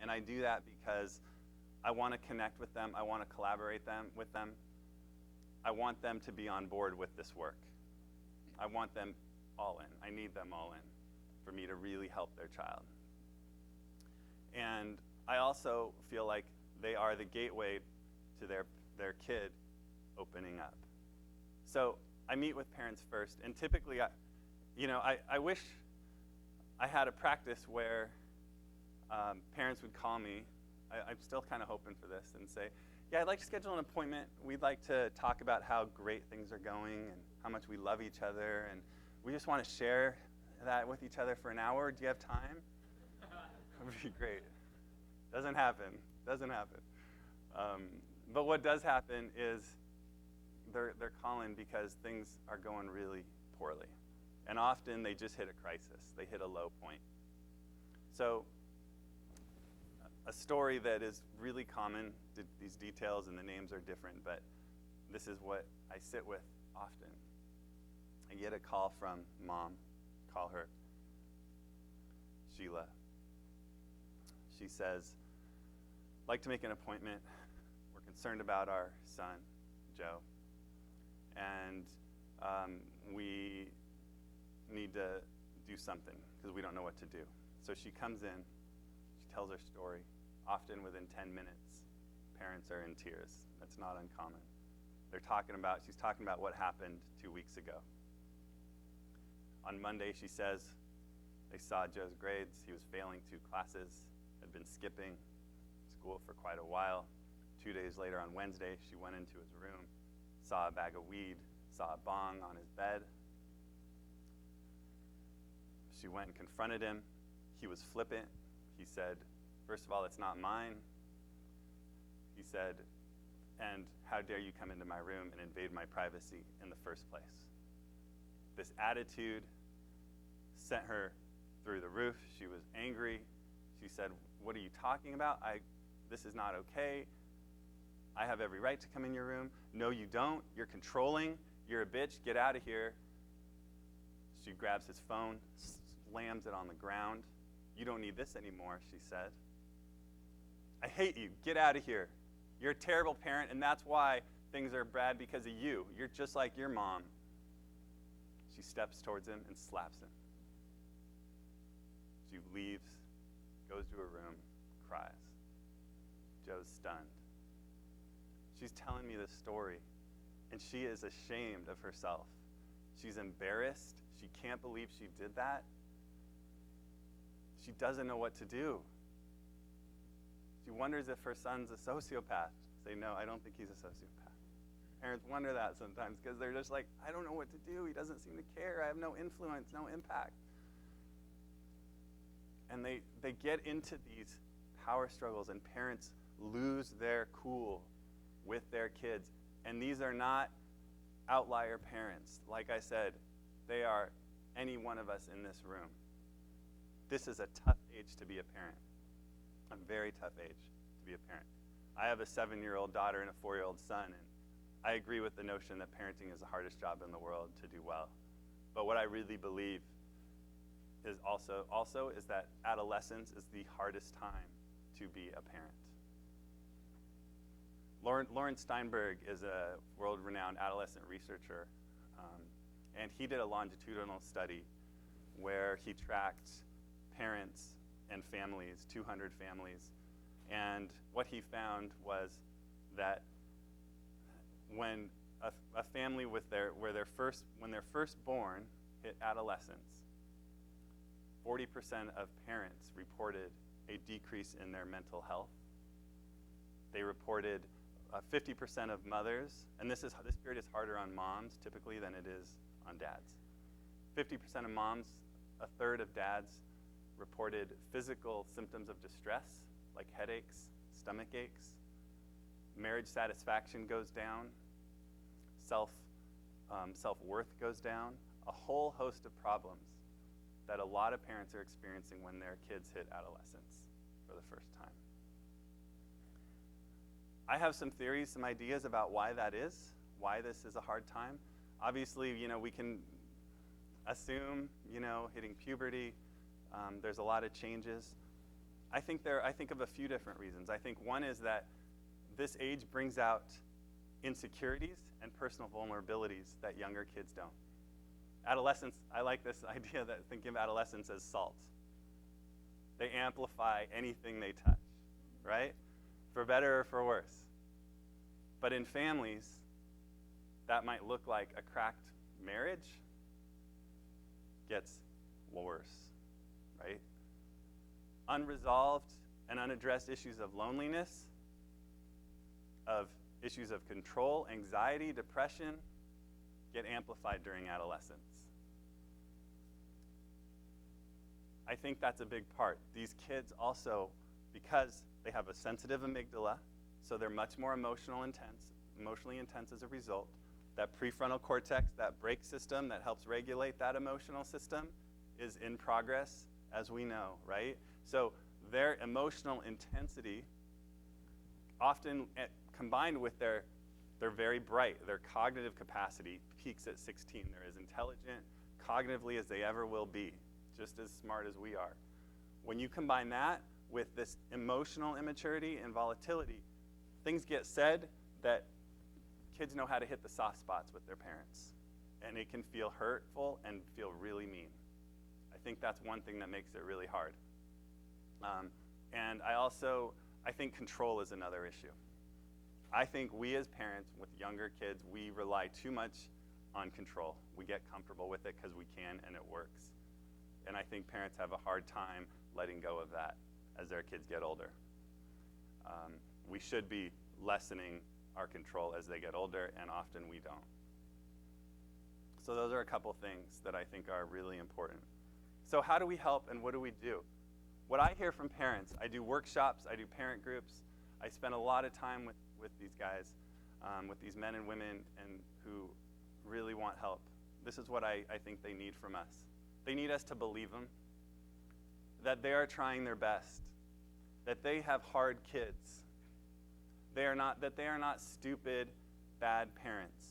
And I do that because I want to connect with them. I want to collaborate with them. I want them to be on board with this work. I want them all in. I need them all in for me to really help their child. And I also feel like they are the gateway to their kid opening up. So I meet with parents first, and typically, I wish I had a practice where parents would call me. I'm still kind of hoping for this and say, yeah, I'd like to schedule an appointment. We'd like to talk about how great things are going and how much we love each other, and we just want to share that with each other for an hour. Do you have time? That would be great. Doesn't happen. But what does happen is they're calling because things are going really poorly. And often they just hit a crisis. They hit a low point. So a story that is really common, these details and the names are different, but this is what I sit with often. I get a call from mom, call her Sheila. She says, I'd like to make an appointment. We're concerned about our son, Joe, and we need to do something because we don't know what to do. So she comes in, she tells her story. Often within 10 minutes, parents are in tears. That's not uncommon. She's talking about what happened 2 weeks ago. On Monday, she says, they saw Joe's grades. He was failing 2 classes, had been skipping school for quite a while. 2 days later, on Wednesday, she went into his room, saw a bag of weed, saw a bong on his bed. She went and confronted him. He was flippant. He said, first of all, it's not mine. He said, and how dare you come into my room and invade my privacy in the first place? This attitude sent her through the roof. She was angry. She said, what are you talking about? This is not okay. I have every right to come in your room. No, you don't. You're controlling. You're a bitch. Get out of here. She grabs his phone, slams it on the ground. You don't need this anymore, she said. I hate you. Get out of here. You're a terrible parent, and that's why things are bad because of you. You're just like your mom. She steps towards him and slaps him. She leaves, goes to her room, cries. Joe's stunned. She's telling me this story, and she is ashamed of herself. She's embarrassed. She can't believe she did that. She doesn't know what to do. She wonders if her son's a sociopath. Say, no, I don't think he's a sociopath. Parents wonder that sometimes because they're just like, I don't know what to do. He doesn't seem to care. I have no influence, no impact. And they get into these power struggles, and parents lose their cool with their kids. And these are not outlier parents. Like I said, they are any one of us in this room. This is a tough age to be a parent. A very tough age to be a parent. I have a 7-year-old daughter and a 4-year-old son, and I agree with the notion that parenting is the hardest job in the world to do well. But what I really believe is also is that adolescence is the hardest time to be a parent. Lawrence Steinberg is a world-renowned adolescent researcher, and he did a longitudinal study where he tracked parents and families, 200 families, and what he found was that when a family when they're first born hit adolescence, 40% of parents reported a decrease in their mental health. They reported 50% of mothers, and this period is harder on moms typically than it is on dads. 50% of moms, a third of dads reported physical symptoms of distress, like headaches, stomach aches. Marriage satisfaction goes down. Self-worth goes down. A whole host of problems that a lot of parents are experiencing when their kids hit adolescence for the first time. I have some theories, some ideas about why that is, why this is a hard time. Obviously, we can assume, hitting puberty, there's a lot of changes. I think of a few different reasons. I think one is that this age brings out insecurities and personal vulnerabilities that younger kids don't. Adolescents, I like this idea that thinking of adolescents as salt. They amplify anything they touch, right? For better or for worse. But in families, that might look like a cracked marriage gets worse, right? Unresolved and unaddressed issues of loneliness, of issues of control, anxiety, depression, get amplified during adolescence. I think that's a big part. These kids also, because they have a sensitive amygdala, so they're much more emotionally intense as a result. That prefrontal cortex, that brake system that helps regulate that emotional system, is in progress, as we know, right? So their emotional intensity, often combined with they're very bright. Their cognitive capacity peaks at 16. They're as intelligent cognitively as they ever will be, just as smart as we are. When you combine that with this emotional immaturity and volatility, things get said that kids know how to hit the soft spots with their parents. And it can feel hurtful and feel really mean. I think that's one thing that makes it really hard. And I think control is another issue. I think we as parents with younger kids, we rely too much on control. We get comfortable with it because we can and it works. And I think parents have a hard time letting go of that as their kids get older. We should be lessening our control as they get older, and often we don't. So those are a couple things that I think are really important. So how do we help and what do we do? What I hear from parents, I do workshops, I do parent groups, I spend a lot of time with these guys, with these men and women and who really want help. This is what I think they need from us. They need us to believe them, that they are trying their best, that they have hard kids, that they are not stupid, bad parents,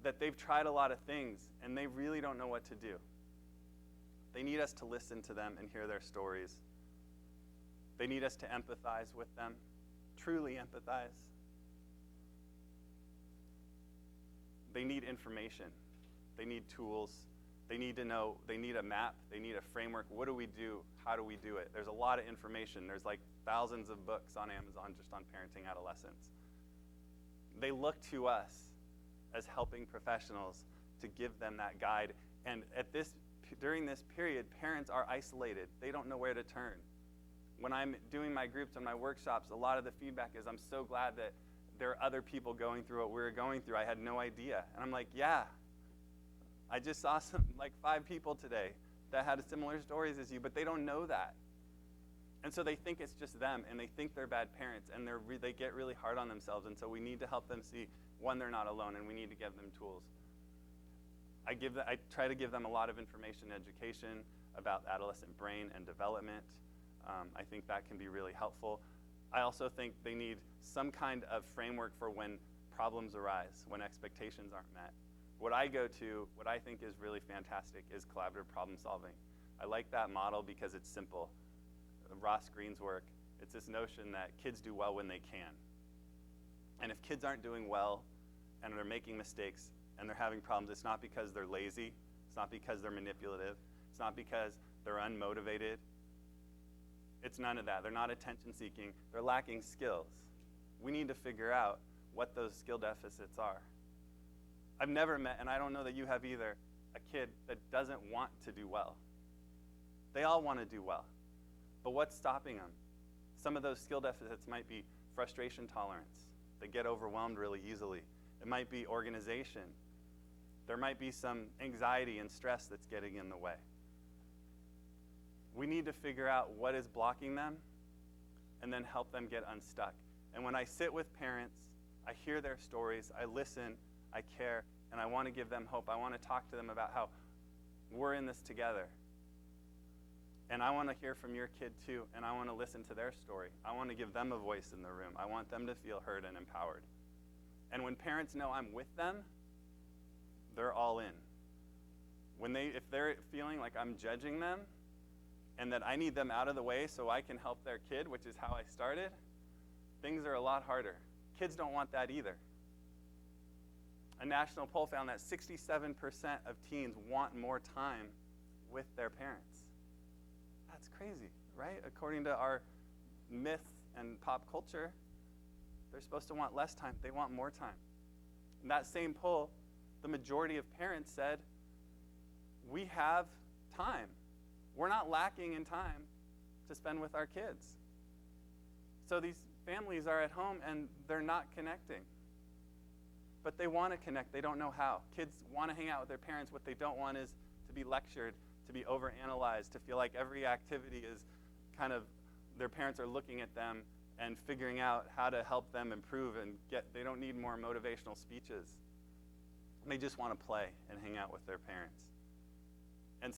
that they've tried a lot of things and they really don't know what to do. They need us to listen to them and hear their stories. They need us to empathize with them, truly empathize. They need information. They need tools. They need to know, they need a map, they need a framework. What do we do? How do we do it? There's a lot of information. There's like thousands of books on Amazon just on parenting adolescents. They look to us as helping professionals to give them that guide. And during this period, parents are isolated. They don't know where to turn. When I'm doing my groups and my workshops, a lot of the feedback is, I'm so glad that there are other people going through what we're going through. I had no idea. And I'm like, yeah. I just saw 5 people today that had similar stories as you, but they don't know that. And so they think it's just them, and they think they're bad parents, and they get really hard on themselves. And so we need to help them see, one, they're not alone, and we need to give them tools. I try to give them a lot of information and education about adolescent brain and development. I think that can be really helpful. I also think they need some kind of framework for when problems arise, when expectations aren't met. What I think is really fantastic is collaborative problem solving. I like that model because it's simple. Ross Greene's work, it's this notion that kids do well when they can. And if kids aren't doing well and they're making mistakes and they're having problems, it's not because they're lazy, it's not because they're manipulative, it's not because they're unmotivated. It's none of that. They're not attention seeking, they're lacking skills. We need to figure out what those skill deficits are. I've never met, and I don't know that you have either, a kid that doesn't want to do well. They all want to do well. But what's stopping them? Some of those skill deficits might be frustration tolerance. They get overwhelmed really easily. It might be organization. There might be some anxiety and stress that's getting in the way. We need to figure out what is blocking them and then help them get unstuck. And when I sit with parents, I hear their stories, I listen, I care, and I want to give them hope. I want to talk to them about how we're in this together. And I want to hear from your kid too, and I want to listen to their story. I want to give them a voice in the room. I want them to feel heard and empowered. And when parents know I'm with them, they're all in. If they're feeling like I'm judging them and that I need them out of the way so I can help their kid, which is how I started, things are a lot harder. Kids don't want that either. A national poll found that 67% of teens want more time with their parents. That's crazy, right? According to our myth and pop culture, they're supposed to want less time. They want more time. In that same poll, the majority of parents said, we have time. We're not lacking in time to spend with our kids. So these families are at home and they're not connecting. But they want to connect. They don't know how. Kids want to hang out with their parents. What they don't want is to be lectured, to be overanalyzed, to feel like every activity is kind of, their parents are looking at them and figuring out how to help them improve and they don't need more motivational speeches. They just want to play and hang out with their parents.